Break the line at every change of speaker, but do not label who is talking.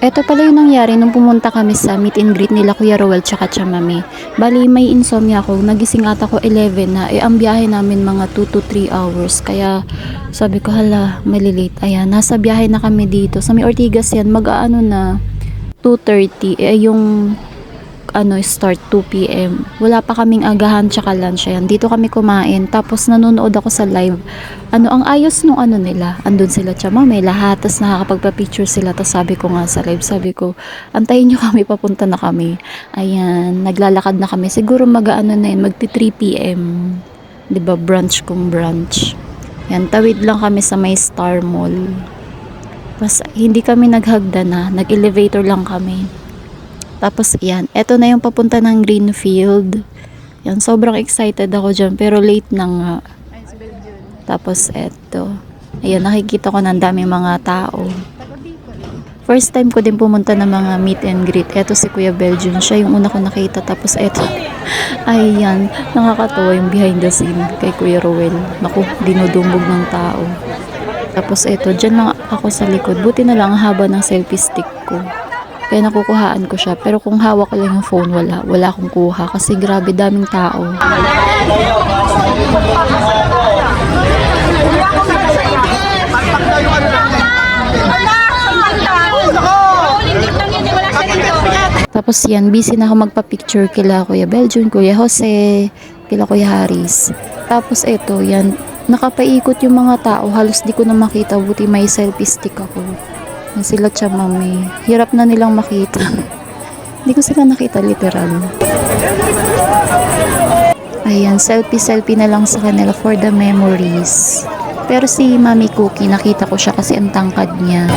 Eto pala yung nangyari nung pumunta kami sa meet and greet nila Kuya Rowel tsaka Chamami. Bali may insomnia ako, nagising ata ko 11 na, ang biyahe namin mga 2 to 3 hours. Kaya sabi ko hala, malilate. Ayan, nasa biyahe na kami dito. Sa may Ortigas yan, mag-aano na 2:30. Yung start 2 p.m. Wala pa kaming agahan tsaka lunch yan. Dito kami kumain. Tapos nanonood ako sa live. Ang ayos nung nila. Andun sila tsama, may lahat. Tapos nakakapagpa-picture sila. Tapos sabi ko nga sa live, sabi ko, antayin nyo kami, papunta na kami. Ayan, naglalakad na kami. Siguro mag-ano na yun, magti 3 p.m. 'Di ba, brunch kung brunch. Yan, tawid lang kami sa may Star Mall. Tapos hindi kami naghagda na, nag-elevator lang kami. Tapos yan, eto na yung papunta ng Greenfield. Yan, sobrang excited ako dyan, pero late na nga. Tapos eto, ayan, nakikita ko ng daming mga tao. First time ko din pumunta ng mga meet and greet. Eto si Kuya Belgium, siya yung una ko nakita. Tapos eto, ayan, nakakatawa yung behind the scene kay Kuya Rowel. Naku, dinudumbog ng tao. Tapos eto, dyan lang ako sa likod. Buti na lang ang haba ng selfie stick ko. Kaya nakukuhaan ko siya. Pero kung hawak ko lang yung phone, wala akong kuha. Kasi grabe, daming tao. Tapos yan, busy na ako magpa-picture kila Kuya Belgium, Kuya Jose, kila Kuya Haris. Tapos eto, yan, nakapaikot yung mga tao. Halos di ko na makita. Buti may selfie stick ako. Yan sila Chamami. Hirap na nilang makita. Hindi ko sila nakita literal. Ayan, selfie na lang sa kanila for the memories. Pero si Mami Cookie, nakita ko siya kasi ang tangkad niya.